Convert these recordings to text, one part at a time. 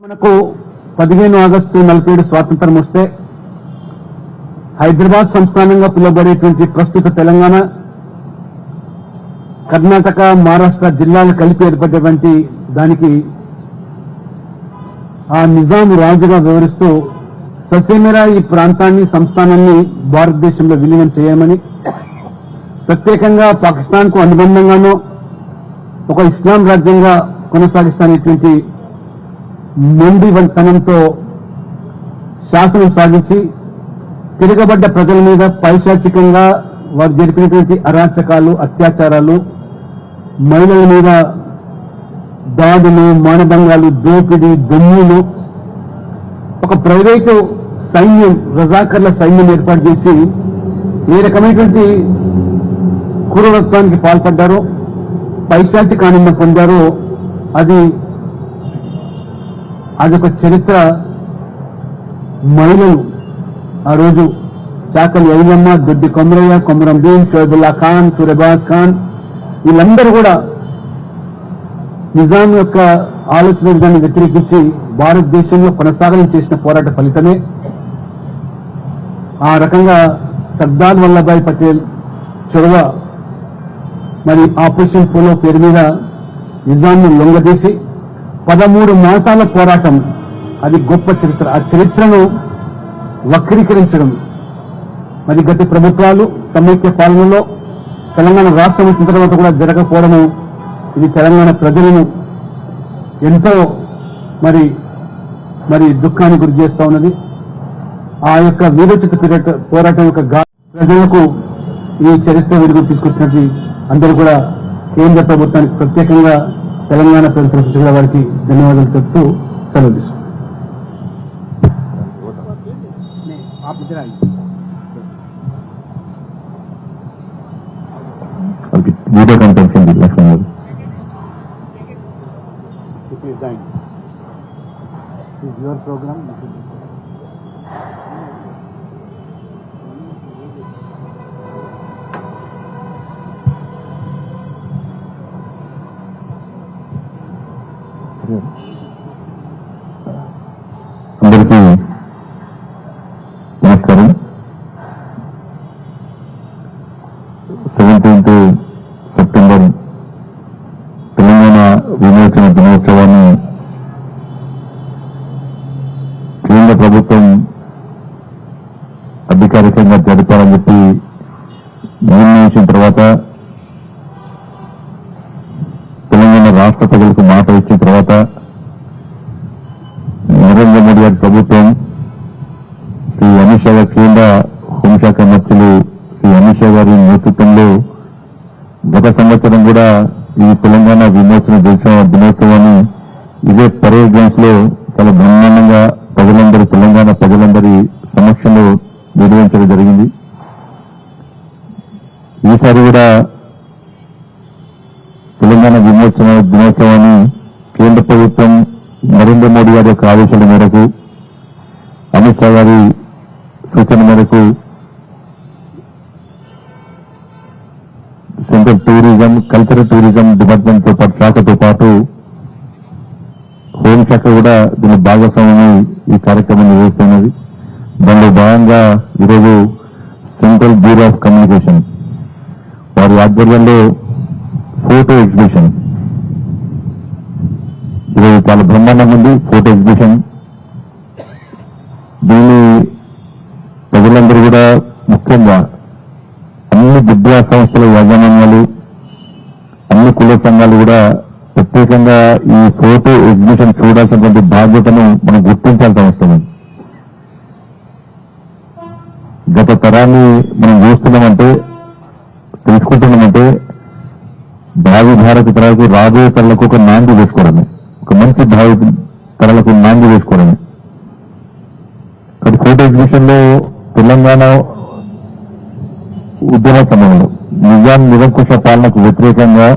మనకు 15 ఆగస్టు 47 స్వాతంత్రం వస్తే హైదరాబాద్ సంస్థానంగా పిలువబడేటువంటి ప్రస్తుత తెలంగాణ, కర్ణాటక, మహారాష్ట్ర జిల్లాలు కలిపి ఏర్పడేటువంటి దానికి ఆ నిజాం రాజుగా వివరిస్తూ ససేమిరా ఈ ప్రాంతాన్ని, సంస్థానాన్ని భారతదేశంలో విలీనం చేయమని, ప్రత్యేకంగా పాకిస్తాన్ కు అనుబంధంగానో ఒక ఇస్లాం రాజ్యంగా కొనసాగిస్తానటువంటి మొండి వంతనంతో శాసనం సాగించి తిరగబడ్డ ప్రజల మీద పైశాచికంగా వారు జరిపినటువంటి అరాచకాలు, అత్యాచారాలు, మహిళల మీద దాడులు, మానభంగాలు, దోపిడీ, దొమ్ములు, ఒక ప్రైవేటు సైన్యం, రజాకర్ల సైన్యం ఏర్పాటు చేసి ఏ రకమైనటువంటి క్రూరత్వానికి పాల్పడ్డారో, పైశాచిక ఆనందం పొందారో అదొక చరిత్ర. మహిళలు ఆ రోజు చాకలి ఐలమ్మ, దొడ్డి కొమరయ్య, కొమరం భీం, షోయబుల్లా ఖాన్, సురేబాజ్ ఖాన్ వీళ్ళందరూ కూడా నిజాం యొక్క ఆలోచన విధాన్ని వ్యతిరేకించి భారతదేశంలో కొనసాగడం చేసిన పోరాట ఫలితమే ఆ రకంగా సర్దార్ వల్లభాయ్ పటేల్ చొరవ, మరి ఆపరేషన్ పోలో పేరు మీద నిజాంను లొంగదీసి 13 మాసాల పోరాటం, అది గొప్ప చరిత్ర. ఆ చరిత్రను వక్రీకరించడం మరి గత ప్రభుత్వాలు సమైక్య పాలనలో తెలంగాణ రాష్ట్రం వచ్చిన తర్వాత కూడా జరగకపోవడము, ఇది తెలంగాణ ప్రజలను ఎంతో మరి దుఃఖానికి గురి చేస్తా ఉన్నది. ఆ యొక్క వీరోచిత పోరాటం యొక్క ప్రజలకు ఈ చరిత్ర వెలుగు తీసుకొచ్చినట్టు అందరూ కూడా కేంద్ర ప్రభుత్వానికి, ప్రత్యేకంగా తెలంగాణ ప్రజల తరఫున వారికి ధన్యవాదాలు చెప్తూ సెలవు తీసుకుంటాం. వీడియో కాన్ఫరెన్స్ లక్ష్మణ్ గారు. యువర్ ప్రోగ్రామ్ అందరికీ నమస్కారం. 17th సెప్టెంబర్ తెలంగాణ విమోచన దినోత్సవాన్ని కేంద్ర ప్రభుత్వం అధికారికంగా జరిపాలని చెప్పి నిర్ణయించిన తర్వాత, తెలంగాణ రాష్ట్ర ప్రజలకు మాట ఇచ్చిన తర్వాత నరేంద్ర మోడీ గారి ప్రభుత్వం, శ్రీ అమిత్ షా గారి కేంద్ర హోంశాఖ మంత్రులు శ్రీ అమిత్ షా గారి నేతృత్వంలో గత సంవత్సరం కూడా ఈ తెలంగాణ విమోచన దినోత్సవాన్ని ఇదే పరేడ్ గ్రౌండ్స్ లో చాలా బ్రహ్మాండంగా తెలంగాణ ప్రజలందరి సమక్షంలో నిర్వహించడం జరిగింది. ఈసారి కూడా తెలంగాణ విమోచన దినోత్సవాన్ని కేంద్ర ప్రభుత్వం నరేంద్ర మోడీ గారి యొక్క ఆదేశాల మేరకు, అమిత్ షా గారి సూచన మేరకు central tourism, cultural tourism department తో పాటు శాఖతో పాటు హోంశాఖ కూడా దీని భాగస్వామ్యం ఈ కార్యక్రమం నిర్వహిస్తున్నది. దానిలో భాగంగా ఈరోజు సెంట్రల్ బ్యూరో ఆఫ్ కమ్యూనికేషన్ వారి ఆధ్వర్యంలో ఫోటో ఎగ్జిబిషన్, ఈరోజు చాలా బ్రహ్మాండంగా ఉంది ఫోటో ఎగ్జిబిషన్. దీన్ని ప్రజలందరూ కూడా, ముఖ్యంగా అన్ని విద్యా సంస్థల యాజమాన్యాలు, అన్ని కుల సంఘాలు కూడా ప్రత్యేకంగా ఈ ఫోటో ఎగ్జిబిషన్ చూడాల్సినటువంటి బాధ్యతను మనం గుర్తించాల్సిన అవసరం ఉంది. గత తరాన్ని మనం చూస్తున్నామంటే, తెలుసుకుంటున్నామంటే, భావి భారత తరాలకు, రాబోయే తరాలకు ఒక నాంది వేసుకోవడమే, ఒక మంచి భావి తరాలకు నాంది వేసుకోవడమే. ఫోటో ఎగ్జిబిషన్ లో తెలంగాణ ఉద్యమ సమయంలో నిజాం నిరంకుశ పాలనకు వ్యతిరేకంగా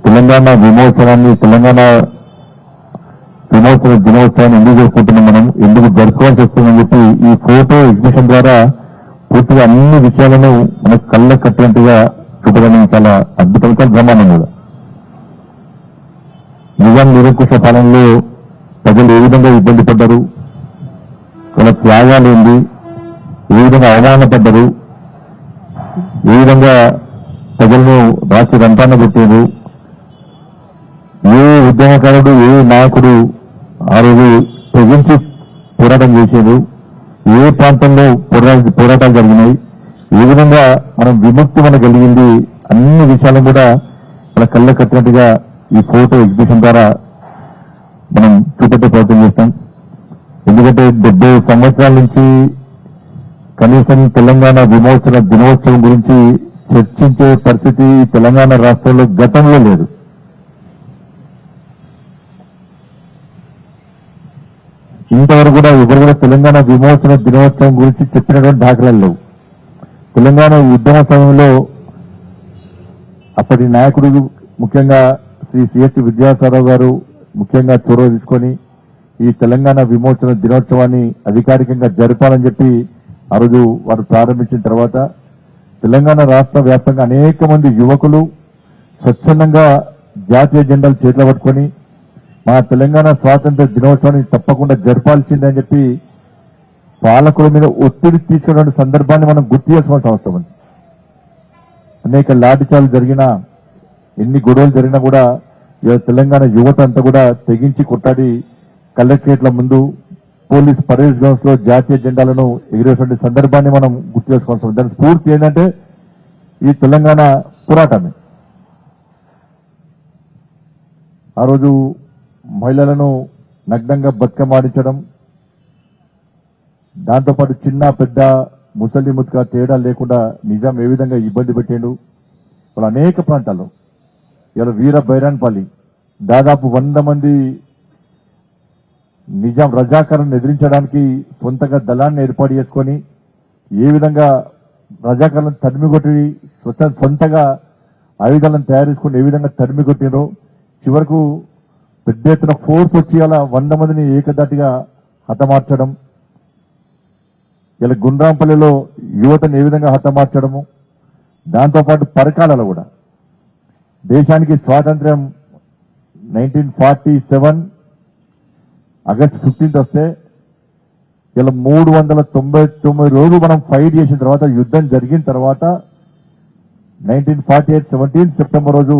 తెలంగాణ విమోచన దినోత్సవాన్ని ఎందుకు చేసుకుంటున్నాం, మనం ఎందుకు జరుపుకోవాల్సి వస్తుందని చెప్పి ఈ ఫోటో ఎగ్జిబిషన్ ద్వారా పూర్తిగా అన్ని విషయాలను మనకు కళ్ళ కట్టినట్టుగా చూపడం చాలా అద్భుతంగా బ్రహ్మాండం కూడా. నిజాం నిరంకుశ పాలనలో ప్రజలు ఏ విధంగా ఇబ్బంది పడ్డారు, వాళ్ళ త్యాగాలు ఏంది, ఏ విధంగా అవమానపడ్డారు, ఏ విధంగా ప్రజలను రాష్ట్ర రంపాన పెట్టారు, ఏ ఉద్యమకారుడు ఏ నాయకుడు ఆ రోజు తెగించి పోరాటం చేశారు, ఏ ప్రాంతంలో పోరాటాలు జరిగినాయి, ఏ విధంగా మనం విముక్తి మనకు కలిగింది, అన్ని విషయాలు కూడా మన కళ్ళ కట్టినట్టుగా ఈ ఫోటో ఎగ్జిబిషన్ ద్వారా మనం చూపెట్టే ప్రయత్నం చేస్తాం. ఎందుకంటే 70 సంవత్సరాల నుంచి కనీసం తెలంగాణ విమోచన దినోత్సవం గురించి చర్చించే పరిస్థితి తెలంగాణ రాష్ట్రంలో గతంలో లేదు. ఇంతవరకు కూడా ఎవరు కూడా తెలంగాణ విమోచన దినోత్సవం గురించి చెప్పినటువంటి దాఖలాలు లేవు. తెలంగాణ ఉద్యమ సమయంలో అప్పటి నాయకుడు ముఖ్యంగా శ్రీ సిహెచ్ విద్యాసాగర్ గారు ముఖ్యంగా చొరవ తీసుకొని ఈ తెలంగాణ విమోచన దినోత్సవాన్ని అధికారికంగా జరపాలని చెప్పి ఆ రోజు వారు ప్రారంభించిన తర్వాత తెలంగాణ రాష్ట్ర వ్యాప్తంగా అనేక మంది యువకులు స్వచ్ఛందంగా జాతీయ జెండాలు చేతిలో పట్టుకొని మా తెలంగాణ స్వాతంత్ర దినోత్సవాన్ని తప్పకుండా జరపాల్సిందని చెప్పి పాలకుల మీద ఒత్తిడి తీసుకున్న సందర్భాన్ని మనం గుర్తు చేసుకోవాల్సిన అవసరం ఉంది. అనేక లాఠీచార్లు జరిగినా, ఎన్ని గొడవలు జరిగినా కూడా తెలంగాణ యువత అంతా కూడా తెగించి కొట్టాడి కలెక్టరేట్ల ముందు పోలీస్ పరేడ్ గ్రౌండ్స్ లో జాతీయ జెండాలను ఎగిరేటువంటి సందర్భాన్ని మనం గుర్తు చేసుకోవాల్సి ఉంది. దాని స్ఫూర్తి ఏంటంటే ఈ తెలంగాణ పోరాటమే. ఆ రోజు మహిళలను నగ్నంగా బతుకమాడించడం, దాంతోపాటు చిన్న పెద్ద ముసలి ముత్క తేడా లేకుండా నిజాం ఏ విధంగా ఇబ్బంది పెట్టాడు. వాళ్ళు అనేక ప్రాంతాల్లో ఇలా వీర బైరాన్పల్లి దాదాపు 100 మంది నిజాం రజాకారులను ఎదిరించడానికి సొంతంగా దళాన్ని ఏర్పాటు చేసుకొని ఏ విధంగా రజాకారులను తరిమికొట్టి సొంతగా ఆయుధాలను తయారు చేసుకుని ఏ విధంగా తరిమికొట్టినో చివరకు పెద్ద ఎత్తున ఫోర్స్ వచ్చి అలా 100 మందిని ఏకదాటిగా హతమార్చడం, ఇలా గుండ్రాంపల్లిలో యువతను ఏ విధంగా హతమార్చడము, దాంతోపాటు పరకాలలో కూడా దేశానికి స్వాతంత్ర్యం 1947 ఆగస్టు 15 వస్తే ఇలా 399 రోజులు మనం ఫైట్ చేసిన తర్వాత యుద్ధం జరిగిన తర్వాత 1948 17 సెప్టెంబర్ రోజు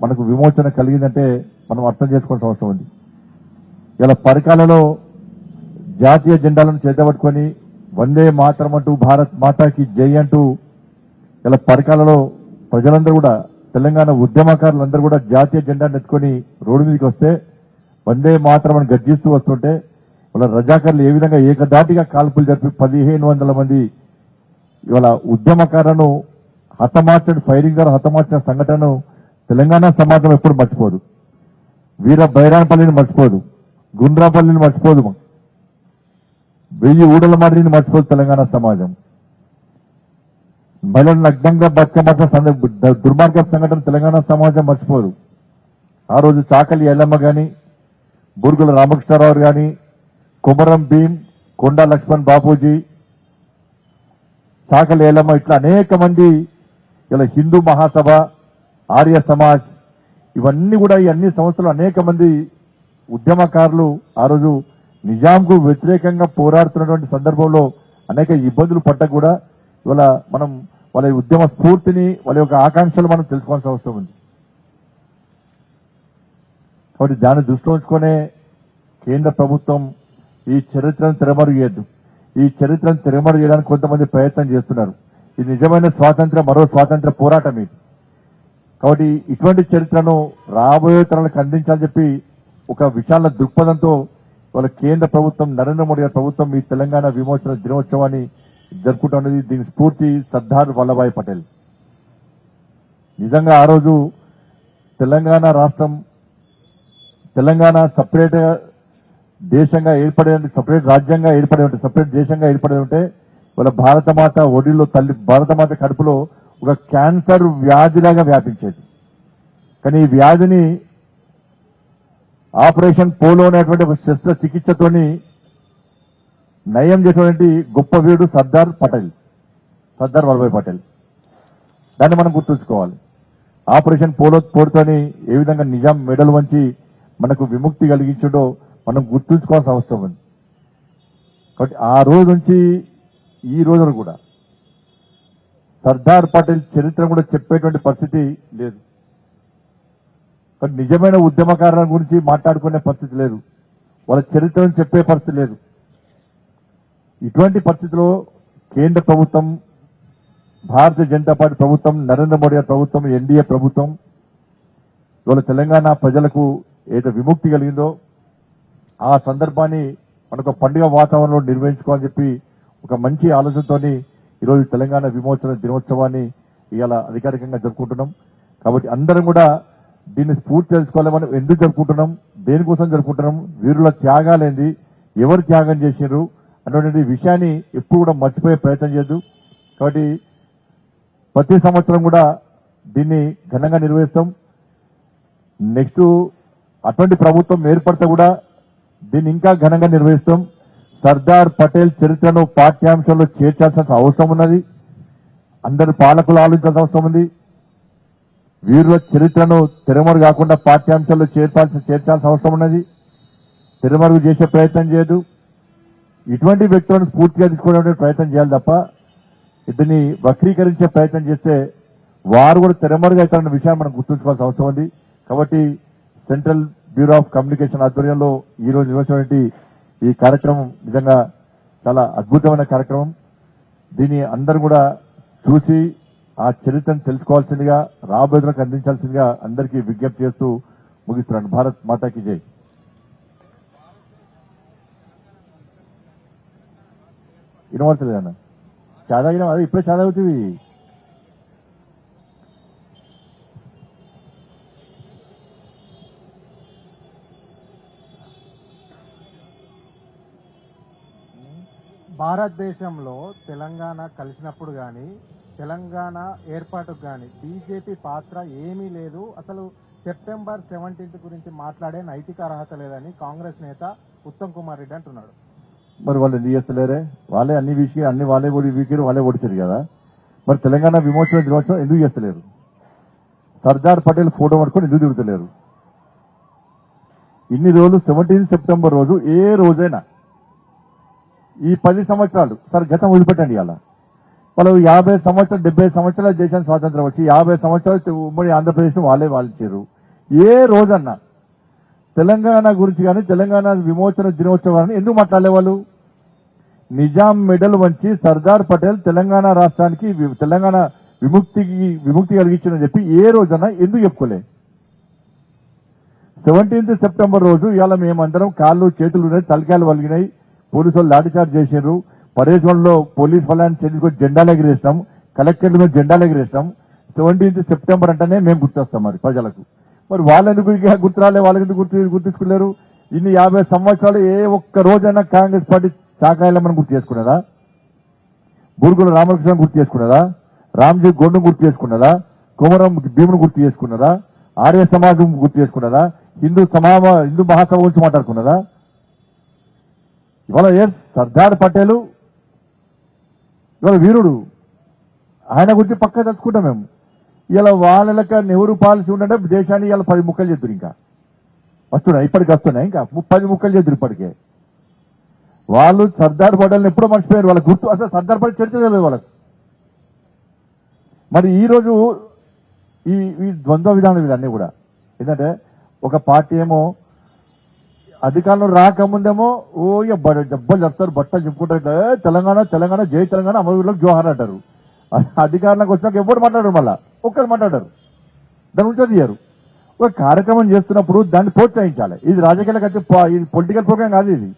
మనకు విమోచన కలిగిందంటే మనం అర్థం చేసుకోవాల్సిన అవసరం ఉంది. ఇలా పరకాలలో జాతీయ జెండాలను చేతబట్టుకొని వందే మాతరం అంటూ భారత్ మాతాకి జై అంటూ ఇలా పరకాలలో ప్రజలందరూ కూడా తెలంగాణ ఉద్యమకారులందరూ కూడా జాతీయ జెండాను ఎత్తుకొని రోడ్డు మీదకి వస్తే వందే మాతరం అని గర్జిస్తూ వస్తుంటే వాళ్ళ రజాకారులు ఏ విధంగా ఏకదాటిగా కాల్పులు జరిపి 1500 మంది ఇవాళ ఉద్యమకారులను హతమార్చని ఫైరింగ్ ద్వారా హతమార్చిన సంఘటనను తెలంగాణ సమాజం ఎప్పుడు మర్చిపోదు. వీర బైరాన్పల్లిని మర్చిపోదు, గుండ్రాపల్లిని మర్చిపోదు, 1000 ఊడల మాడిని మర్చిపోదు తెలంగాణ సమాజం. మహిళలను నగ్నంగా బతుకమార్చిన దుర్మార్గ సంఘటన తెలంగాణ సమాజం మర్చిపోదు. ఆ రోజు చాకలి ఎల్లమ్మ గాని, బురుగుల రామకృష్ణారావు గాని, కొమరం భీం, కొండా లక్ష్మణ్ బాపూజీ, చాకలి ఎల్లమ్మ ఇట్లా అనేక మంది, ఇలా హిందూ మహాసభ, ఆర్య సమాజ్, ఇవన్నీ కూడా ఈ అన్ని సంస్థలు అనేక మంది ఉద్యమకారులు ఆ రోజు నిజాంకు వ్యతిరేకంగా పోరాడుతున్నటువంటి సందర్భంలో అనేక ఇబ్బందులు పడ్డా కూడా ఇవాళ మనం వాళ్ళ ఉద్యమ స్ఫూర్తిని, వాళ్ళ యొక్క ఆకాంక్షలు మనం తెలుసుకోవాల్సిన అవసరం ఉంది. కాబట్టి దాన్ని దృష్టిలో ఉంచుకునే కేంద్ర ప్రభుత్వం ఈ చరిత్రను తెరమరుగేయద్దు. ఈ చరిత్రను తెరమరుగేయడానికి కొంతమంది ప్రయత్నం చేస్తున్నారు. ఇది నిజమైన స్వాతంత్ర మరో స్వాతంత్ర పోరాటం ఇది. కాబట్టి ఇటువంటి చరిత్రను రాబోయే తరాలకు అందించాలని చెప్పి ఒక విశాల దృక్పథంతో వాళ్ళ కేంద్ర ప్రభుత్వం నరేంద్ర మోడీ గారి ప్రభుత్వం ఈ తెలంగాణ విమోచన దినోత్సవాన్ని జరుపుకుంటున్నది. దీని స్ఫూర్తి సర్దార్ వల్లభాయ్ పటేల్. నిజంగా ఆ రోజు తెలంగాణ రాష్ట్రం, తెలంగాణ సపరేట్ దేశంగా ఏర్పడే, సపరేట్ రాజ్యంగా ఏర్పడే ఉంటే, సపరేట్ దేశంగా ఏర్పడే ఉంటే వాళ్ళ భారతమాత ఒడిలో తల్లి భారతమాత కడుపులో ఒక క్యాన్సర్ వ్యాధిలాగా వ్యాపించేది. కానీ ఈ వ్యాధిని ఆపరేషన్ పోలో అనేటువంటి ఒక శస్త్రచికిత్సతోని నయం చేసినటువంటి గొప్ప వీరుడు సర్దార్ వల్లభాయ్ పటేల్. దాన్ని మనం గుర్తుంచుకోవాలి. ఆపరేషన్ పోలోతోని ఏ విధంగా నిజాం మెడలు వంచి మనకు విముక్తి కలిగించడో మనం గుర్తుంచుకోవాల్సిన అవసరం ఉంది. కాబట్టి ఆ రోజు నుంచి ఈ రోజున కూడా సర్దార్ పటేల్ చరిత్ర కూడా చెప్పేటువంటి పరిస్థితి లేదు. కానీ నిజమైన ఉద్యమకారుల గురించి మాట్లాడుకునే పరిస్థితి లేదు, వాళ్ళ చరిత్రను చెప్పే పరిస్థితి లేదు. ఇటువంటి పరిస్థితిలో కేంద్ర ప్రభుత్వం, భారతీయ జనతా పార్టీ ప్రభుత్వం, నరేంద్ర మోడీ గారి ప్రభుత్వం, ఎన్డీఏ ప్రభుత్వం ఇవాళ తెలంగాణ ప్రజలకు ఏదో విముక్తి కలిగిందో ఆ సందర్భాన్ని మనకు పండుగ వాతావరణంలో నిర్వహించుకోవాలని చెప్పి ఒక మంచి ఆలోచనతోని ఈరోజు తెలంగాణ విమోచన దినోత్సవాన్ని ఇవాళ అధికారికంగా జరుపుకుంటున్నాం. కాబట్టి అందరం కూడా దీన్ని స్ఫూర్తి తెలుసుకోవాలి. మనం ఎందుకు జరుపుకుంటున్నాం, దేనికోసం జరుపుకుంటున్నాం, వీరుల త్యాగాలేంది, ఎవరు త్యాగం చేసినారు అన్నటువంటి విషయాన్ని ఎప్పుడు కూడా మర్చిపోయే ప్రయత్నం చేయొద్దు. కాబట్టి ప్రతి సంవత్సరం కూడా దీన్ని ఘనంగా నిర్వహిస్తాం. నెక్స్ట్ అటువంటి ప్రభుత్వం ఏర్పడితే కూడా దీన్ని ఇంకా ఘనంగా నిర్వహిస్తాం. సర్దార్ పటేల్ చరిత్రను పాఠ్యాంశంలో చేర్చాల్సిన అవసరం ఉన్నది. అందరు పాలకులు ఆలోచించాల్సిన అవసరం ఉంది. వీరుల చరిత్రను తెరమరుగు కాకుండా పాఠ్యాంశాల్లో చేర్చాల్సిన అవసరం ఉన్నది. తెరమరుగు చేసే ప్రయత్నం చేయదు. ఇటువంటి వ్యక్తులను స్ఫూర్తిగా తీసుకోవడం ప్రయత్నం చేయాలి తప్ప దీన్ని వక్రీకరించే ప్రయత్నం చేస్తే వారు కూడా తెరమరుగు అవుతారన్న విషయాన్ని మనం గుర్తుంచుకోవాల్సిన అవసరం ఉంది. కాబట్టి సెంట్రల్ బ్యూరో ఆఫ్ కమ్యూనికేషన్ ఆధ్వర్యంలో ఈ రోజు నిర్వహించినటువంటి ఈ కార్యక్రమం నిజంగా చాలా అద్భుతమైన కార్యక్రమం. దీన్ని అందరూ కూడా చూసి ఆ చరిత్రను తెలుసుకోవాల్సిందిగా, రాబోయేలకు అందించాల్సిందిగా అందరికీ విజ్ఞప్తి చేస్తూ ముగిస్తున్నాను. భారత్ మాతాకి జై. వినబడుతుంది అన్న, చాలా అదే ఇప్పుడే చాలా అవుతుంది. భారతదేశంలో తెలంగాణ కలిసినప్పుడు కానీ తెలంగాణ ఏర్పాటుకు కానీ బీజేపీ పాత్ర ఏమీ లేదు. అసలు సెప్టెంబర్ 17 గురించి మాట్లాడే నైతిక అర్హత లేదని కాంగ్రెస్ నేత ఉత్తమ్ కుమార్ రెడ్డి అంటున్నాడు. మరి వాళ్ళు ఎందుకు చేస్తలేరే? వాళ్ళే అన్ని విషయాలు అన్ని వాళ్ళే వీకిరు, వాళ్ళే ఓడిచారు కదా. మరి తెలంగాణ విమోచన దినోత్సవం ఎందుకు చేస్తలేరు? సర్దార్ పటేల్ ఫోటో పట్టుకొని ఎందుకు తిరుగుతలేరు? ఇన్ని రోజులు 17 సెప్టెంబర్ రోజు ఏ రోజైనా ఈ 10 సంవత్సరాలు సార్ గతం వదిలిపెట్టండి. ఇవాళ వాళ్ళు 50 సంవత్సరాలు 70 సంవత్సరాల దేశానికి స్వాతంత్రం వచ్చి 50 సంవత్సరాలు ఉమ్మడి ఆంధ్రప్రదేశ్ వాళ్ళే వాల్చారు. ఏ రోజన్నా తెలంగాణ గురించి కానీ తెలంగాణ విమోచన దినోత్సవాన్ని ఎందుకు మాట్లాడే వాళ్ళు? నిజాం మెడల్ వంచి సర్దార్ పటేల్ తెలంగాణ రాష్ట్రానికి తెలంగాణ విముక్తి కలిగించిందని చెప్పి ఏ రోజన్నా ఎందుకు చెప్పుకోలే? 17 సెప్టెంబర్ రోజు ఇవాళ మేమందరం కాళ్ళు చేతులు ఉన్నాయి, తలకాయలు వలిగినాయి, పోలీసు వాళ్ళు లాఠీచార్జ్ చేశారు, పరేడ్ లో పోలీస్ వాళ్ళని చెల్లికొచ్చి జెండాలు ఎగిరేస్తాం, కలెక్టర్ల మీద జెండాలు ఎగిరేస్తాం. 17 సెప్టెంబర్ అంటేనే మేము గుర్తొస్తాం మరి ప్రజలకు. మరి వాళ్ళెందుకు గుర్తురాలే? వాళ్ళెందుకు గుర్తించుకున్నారు? ఇన్ని 50 సంవత్సరాలు ఏ ఒక్క రోజైనా కాంగ్రెస్ పార్టీ చాకాయలమ్మని గుర్తు చేసుకున్నదా? బూరుగుల రామకృష్ణ గుర్తు చేసుకున్నదా? రామ్జీ గొండు గుర్తు చేసుకున్నదా? కుమరం భీమును గుర్తు చేసుకున్నదా? ఆర్య సమాజం గుర్తు చేసుకున్నదా? హిందూ మహాసభ గురించి మాట్లాడుకున్నదా? ఇవాళ సర్దార్ పటేల్ ఇవాళ వీరుడు, ఆయన గురించి పక్క తెలుసుకుంటాం మేము. ఇలా వాళ్ళక నెహ్రూ పాలసీ ఉండే దేశాన్ని ఇలా 10 ముక్కలు చేద్దరు, ఇంకా వస్తున్నాయి, ఇప్పటికి వస్తున్నాయి, ఇంకా 10 ముక్కలు చేద్దరు ఇప్పటికే. వాళ్ళు సర్దార్ పటేల్ని ఎప్పుడో మర్చిపోయారు. వాళ్ళకి గుర్తు అసలు సర్దార్ పటేల్ చరిత్ర తెలియదు వాళ్ళకి. మరి ఈరోజు ఈ ద్వంద్వ విధానం ఇవన్నీ కూడా ఏంటంటే, ఒక పార్టీ ఏమో అధికారంలో రాకముందేమో దెబ్బలు చెప్తారు, బట్టలు చెప్పుకుంటారు, తెలంగాణ తెలంగాణ జై తెలంగాణ అమరవీరులకు జోహార్ అంటారు. అధికారంలోకి వచ్చినాక ఎవరు మాట్లాడారు? మళ్ళా ఒక్కరు మాట్లాడారు, దాని గురించి తీయరు. ఒక కార్యక్రమం చేస్తున్నప్పుడు దాన్ని ప్రోత్సహించాలి. ఇది రాజకీయాలకు ఇది పొలిటికల్ ప్రోగ్రామ్ కాదు. ఇది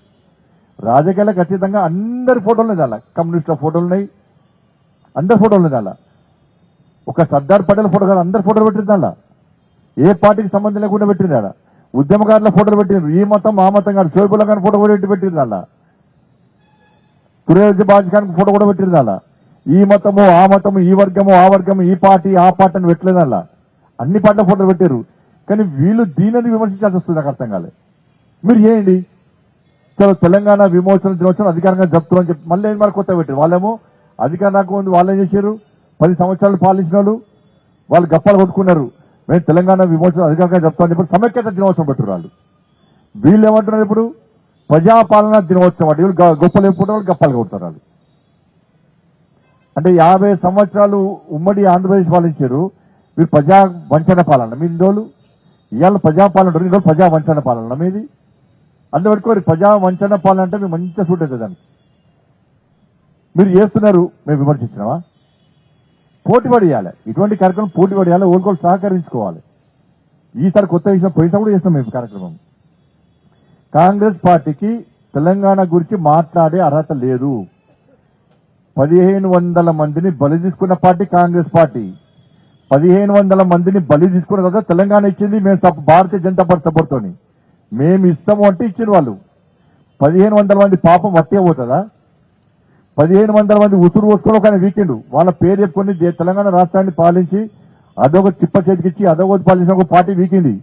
రాజకీయాలకు అతీతంగా అందరి ఫోటోలు ఉన్నాయి, అలా కమ్యూనిస్టుల ఫోటోలు ఉన్నాయి, అందరి ఫోటోలు ఉన్నాయి. అలా ఒక సర్దార్ పటేల్ ఫోటో కాదు, అందరి ఫోటోలు పెట్టింది. అలా ఏ పార్టీకి సంబంధం లేకుండా పెట్టింది. అలా ఉద్యమకారుల ఫోటోలు పెట్టిండ్రు. ఈ మతం ఆ మతం కాదు, షోయిబుల్లా ఖాన్ ఫోటో కూడా పెట్టింది. అలా కురేజ్ బాజ్ ఖాన్ ఫోటో కూడా పెట్టింది. అలా ఈ మతము ఆ మతము, ఈ వర్గము ఆ వర్గము, ఈ పార్టీ ఆ పార్టీ అని పెట్టలేదు. అలా అన్ని పార్టీల ఫోటోలు పెట్టారు. కానీ వీళ్ళు దీనిని విమర్శించాల్సి వస్తుంది. నాకు అర్థం కాలేదు. మీరు చేయండి, చలో తెలంగాణ విమోచన దినోత్సవం అధికారంగా జరుపుతున్నామని చెప్పి మళ్ళీ మరి కొత్త పెట్టారు. వాళ్ళేమో అధికారం రాకముందు వాళ్ళు ఏం చేశారు? 10 సంవత్సరాలు పాలించిన వాళ్ళు గప్పాలు కొట్టుకున్నారు. మేము తెలంగాణ విమోచన అధికారంగా చెప్తామని చెప్పి సమైక్యత దినోత్సవం పెట్టారు. వాళ్ళు వీళ్ళు ఏమంటున్నారు ఇప్పుడు ప్రజాపాలన దినోత్సవం అంటే వీళ్ళు గొప్పలు ఎప్పుడు వాళ్ళు గప్పాలు కొడతారు వాళ్ళు. అంటే 50 సంవత్సరాలు ఉమ్మడి ఆంధ్రప్రదేశ్ పాలించారు, మీరు ప్రజా వంచన పాలన మీ రోజులు, ఇవాళ ప్రజాపాలన రెండు రోజులు ప్రజా వంచన పాలన మీది. అందువరకు ప్రజా వంచన పాలన అంటే మేము మంచిగా సూట్ అవుతుంది దానికి. మీరు చేస్తున్నారు, మేము విమర్శించినావా? పోటీ పడియాలి, ఇటువంటి కార్యక్రమం పోటీ పడియాలి, ఓల్కోలు సహకరించుకోవాలి. ఈసారి కొత్త విషయం పోయినప్పుడు కూడా చేస్తాం మేము కార్యక్రమం. కాంగ్రెస్ పార్టీకి తెలంగాణ గురించి మాట్లాడే అర్హత లేదు. 1500 మందిని బలి తీసుకున్న పార్టీ కాంగ్రెస్ పార్టీ. 1500 మందిని బలి తీసుకున్న తర్వాత తెలంగాణ ఇచ్చింది మేము భారతీయ జనతా పార్టీ సపోర్ట్తోని. మేము ఇస్తాము అంటే ఇచ్చిన వాళ్ళు. 1500 మంది పాపం వట్టే పోతుందా? 1500 మంది ఉసురు పోసుకొని ఒక వీకెండ్ వాళ్ళ పేరు చెప్పుకొని తెలంగాణ రాష్ట్రాన్ని పాలించి అదొక చిప్ప చేతికిచ్చి అదొకటి పాలించిన ఒక పార్టీ వీకింది.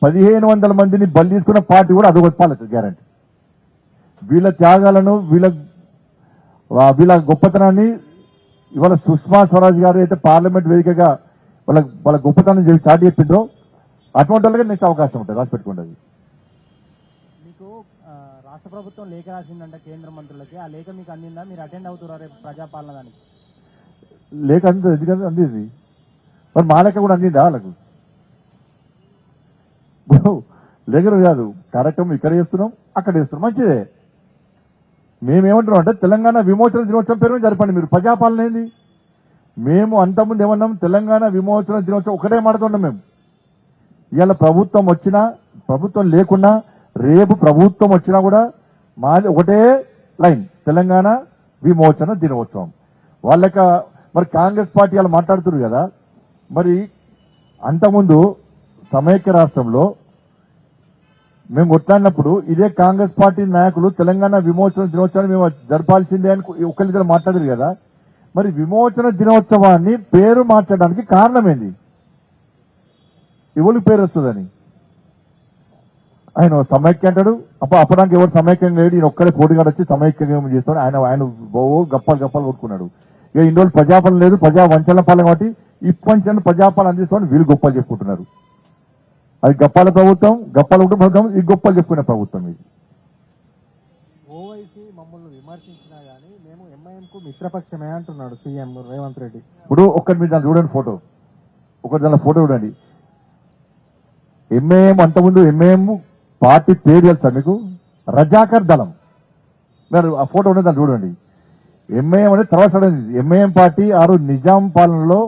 1500 మందిని బలి తీసుకున్న పార్టీ కూడా అదొకటి పాలించదు గ్యారంటీ. వీళ్ళ త్యాగాలను వీళ్ళ గొప్పతనాన్ని ఇవాళ సుష్మా స్వరాజ్ గారు అయితే పార్లమెంట్ వేదికగా వాళ్ళ గొప్పతనం చాటి చెప్పిండ్రో అటువంటి వాళ్ళకి నెక్స్ట్ అవకాశం ఉంటుంది, రాసి పెట్టుకుంటుంది. మీకు రాష్ట్ర ప్రభుత్వం లేఖ రాసిందంట కేంద్ర మంత్రులకి, ఆ లేఖ మీకు అందిందా? మీరు అటెండ్ అవుతున్నారు రేపు ప్రజాపాలన దానికి? లేఖ అందింది మరి మా లెక్క కూడా అందిందా వాళ్ళకు? లేఖ కాదు, కార్యక్రమం ఇక్కడ చేస్తున్నాం అక్కడ చేస్తున్నాం, మంచిదే. మేమేమంటున్నాం అంటే తెలంగాణ విమోచన దినోత్సవం పేరు జరపండి. మీరు ప్రజాపాలన ఏంది? మేము అంతకుముందు ఏమన్నాం, తెలంగాణ విమోచన దినోత్సవం ఒకటే మాడుతున్నాం మేము. ఇవాళ ప్రభుత్వం వచ్చినా ప్రభుత్వం లేకున్నా రేపు ప్రభుత్వం వచ్చినా కూడా మాది ఒకటే లైన్, తెలంగాణ విమోచన దినోత్సవం. వాళ్ళక మరి కాంగ్రెస్ పార్టీ వాళ్ళు మాట్లాడుతున్నారు కదా, మరి అంతకుముందు సమైక్య రాష్ట్రంలో మేము కొట్లాడినప్పుడు ఇదే కాంగ్రెస్ పార్టీ నాయకులు తెలంగాణ విమోచన దినోత్సవాన్ని మేము జరపాల్సిందే అని ఒకరిద్దరు మాట్లాడారు కదా. మరి విమోచన దినోత్సవాన్ని పేరు మార్చడానికి కారణం ఏంది? ఎవరికి పేరు వస్తుందని ఆయన సమైక్య అంటాడు. అప్పడానికి ఎవరు సమైక్యంగా లేడు, ఈయన ఒక్కడే పోటీగాడు వచ్చి సమైక్యంగా చేస్తాడు. ఆయన గప్పాలు కొట్టుకున్నాడు. ఇక ఇన్ని రోజులు ప్రజాపాలన లేదు, ప్రజా వంచన పాలన కాబట్టి ఇప్పటి ప్రజాపాలన అందిస్తామని వీళ్ళు గొప్పలు చెప్పుకుంటున్నారు. అది గప్పాల ప్రభుత్వం, గప్పాల ప్రభుత్వం, ఈ గొప్పలు చెప్పుకునే ప్రభుత్వం ఇది. ఓవైసీ మమ్మల్ని విమర్శించినా గానీ మేము ఎంఐఎంకు మిత్రపక్షమే అంటున్నాడు సీఎం రేవంత్ రెడ్డి. ఇప్పుడు ఒక్కటి మీరు దాన్ని చూడండి, ఫోటో ఒకటి దాని ఫోటో చూడండి. ఎంఐఎం అంతకుముందు ఎంఐఎం పార్టీ పేరు తెలుసా మీకు? రజాకర్ దళం. మీరు ఆ ఫోటో ఉన్నది దాన్ని చూడండి. ఎంఐఎం అనేది తర్వాత ఎంఐఎం పార్టీ నిజాం పాలనలో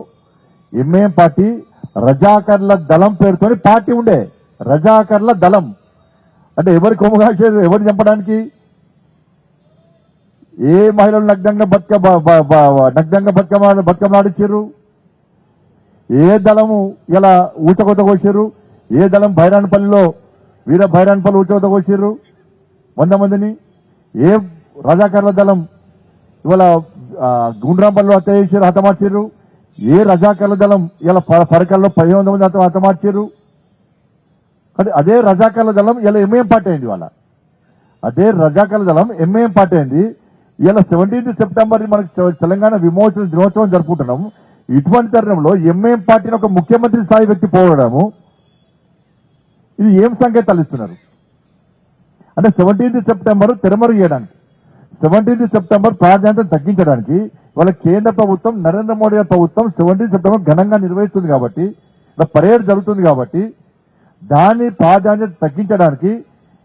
ఎంఐఎం పార్టీ రజాకర్ల దళం పేరుతో పార్టీ ఉండే. రజాకర్ల దళం అంటే ఎవరి కొమ్ముగాల్చారు? ఎవరిని చంపడానికి? ఏ మహిళలు నగ్నంగా బతుకమ్మలాడిచ్చారు? ఏ దళము ఇలా ఊచకొత కోసారు? ఏ దళం భైరాన్పల్లిలో వీర భైరాన్పల్లి ఊచకొత కోసారు 100 మందిని? ఏ రజాకర్ల దళం ఇవాళ గుండ్రాంపల్లిలో హత్య చేశారు, హతమార్చారు? ఏ రజాకర్ల దళం ఇలా పరకల్లో 1500 మంది హతమార్చారు? అంటే అదే రజాకర్ల దళం ఇలా ఎంఐఎం పార్టీ అయింది. వాళ్ళ అదే రజాకర్ల దళం ఎంఐఎం పార్టీ అయింది. ఇలా 17 సెప్టెంబర్ మనకి తెలంగాణ విమోచన దినోత్సవం జరుపుకుంటున్నాం. ఇటువంటి తరుణంలో ఎంఐఎం పార్టీని ఒక ముఖ్యమంత్రి స్థాయి వ్యక్తి పోవడము, ఇది ఏం సంకేతాలు ఇస్తున్నారు? అంటే 17 సెప్టెంబర్ తెరమరు చేయడానికి, 17 సెప్టెంబర్ ప్రాధాన్యత తగ్గించడానికి వాళ్ళ కేంద్ర ప్రభుత్వం నరేంద్ర మోడీ గారి ప్రభుత్వం 17 సెప్టెంబర్ ఘనంగా నిర్వహిస్తుంది కాబట్టి, పరేడ్ జరుగుతుంది కాబట్టి దాని ప్రాధాన్యత తగ్గించడానికి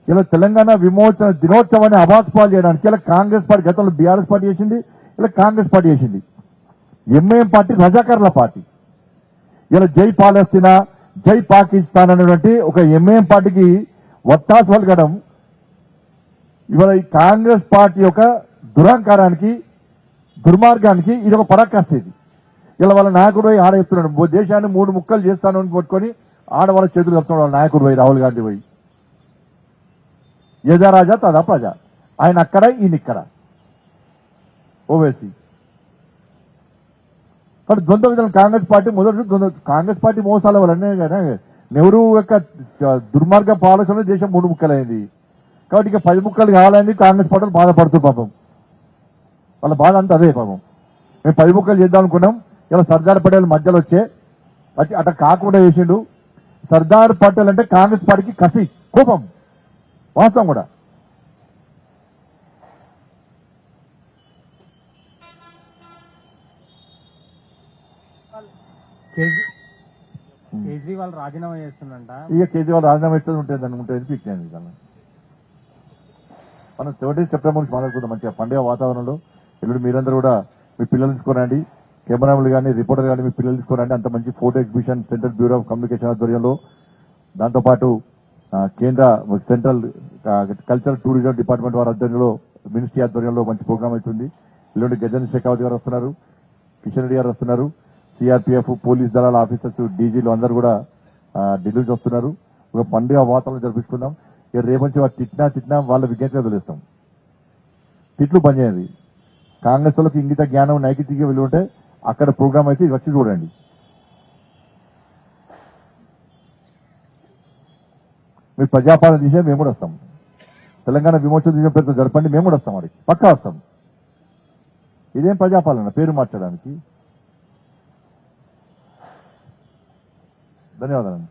ఇలా తెలంగాణ విమోచన దినోత్సవాన్ని అవాస్పాలు చేయడానికి ఇలా కాంగ్రెస్ పార్టీ, గతంలో బీఆర్ఎస్ పార్టీ చేసింది, ఇలా కాంగ్రెస్ పార్టీ చేసింది. ఎంఐఎం పార్టీ రజాకర్ల పార్టీ. ఇలా జై పాలస్తీనా, జై పాకిస్తాన్ అనేటువంటి ఒక ఎంఐఎం పార్టీకి వత్తాసు పలకడం ఇవాళ ఈ కాంగ్రెస్ పార్టీ యొక్క దురహంకారానికి, దుర్మార్గానికి ఇది ఒక పరాకాష్ట. ఇది ఇలా వాళ్ళ నాయకుడు పోయి ఆడ చెప్తున్నాడు, దేశాన్ని 3 ముక్కలు చేస్తాను అని పట్టుకొని ఆడవాళ్ళ చేతులు చెప్తున్నాడు వాళ్ళ నాయకుడు పోయి, రాహుల్ గాంధీ పోయి. యజా రాజా తదా ప్రజా, ఆయన అక్కడ ఈయన ఇక్కడ ఓవైసీ. కానీ ద్వంద్వ విధానం కాంగ్రెస్ పార్టీ మొదటి కాంగ్రెస్ పార్టీ మోసాల వల్లనే కదా నెహ్రూ యొక్క దుర్మార్గ ఆలోచనలో దేశం 3 ముక్కలైంది. కాబట్టి ఇక 10 ముక్కలు కావాలని కాంగ్రెస్ పార్టీలు బాధపడుతుంది పాపం. వాళ్ళ బాధ అంతా అదే పాపం. మేము 10 ముక్కలు చేద్దాం అనుకున్నాం, ఇలా సర్దార్ పటేల్ మధ్యలో వచ్చే అట్లా కాకుండా చేసిండు. సర్దార్ పటేల్ అంటే కాంగ్రెస్ పార్టీకి కసి, కోపం. వాస్తవం కూడా. కేజ్రీవాల్ రాజీనామా చేస్తుందంట. ఇక కేజ్రీవాల్ రాజీనామా ఇస్తుంది ఉంటుంది దాన్ని ఉంటుంది పిక్ చేయండి. దాన్ని మనం 17 సెప్టెంబర్ నుంచి మాట్లాడుకుందాం మంచిగా పండుగ వాతావరణంలో. ఎల్లుండి మీరందరూ కూడా మీ పిల్లలు తీసుకోరండి, కెమెరాలు కానీ రిపోర్టర్ కానీ మీ పిల్లలు తీసుకోరండి. అంత మంచి photo exhibition central bureau of communication ఆధ్వర్యంలో, దాంతోపాటు కేంద్ర సెంట్రల్ కల్చరల్ టూరిజం డిపార్ట్మెంట్ వారి ఆధ్వర్యంలో, మినిస్ట్రీ ఆధ్వర్యంలో మంచి ప్రోగ్రామ్ అవుతుంది. ఎల్లుండి గజేంద్ర షెకావత్ గారు వస్తున్నారు, కిషన్ రెడ్డి గారు వస్తున్నారు, సిఆర్పీఎఫ్ పోలీస్ దళాల ఆఫీసర్స్ డీజీలు అందరూ కూడా ఢిల్లీ నుంచి వస్తున్నారు. ఒక పండుగ వాతావరణం జరిపించుకుందాం. ఇక రేపటి వాళ్ళు తిట్టినా వాళ్ళ విజ్ఞతగా వదిలేస్తాం. తిట్లు బంద్ చేయండి. కాంగ్రెస్ వాళ్ళకి ఇంగిత జ్ఞానం నైతిక విలువ ఉంటే అక్కడ ప్రోగ్రామ్ అయితే వచ్చి చూడండి. మీరు ప్రజాపాలన తీసే మేము కూడా వస్తాం. తెలంగాణ విమోచన దినం పేరుతో జరపండి, మేము కూడా వస్తాం. వాడికి పక్కా వస్తాం. ఇదేం ప్రజాపాలన పేరు మార్చడానికి. ధన్యవాదాలు.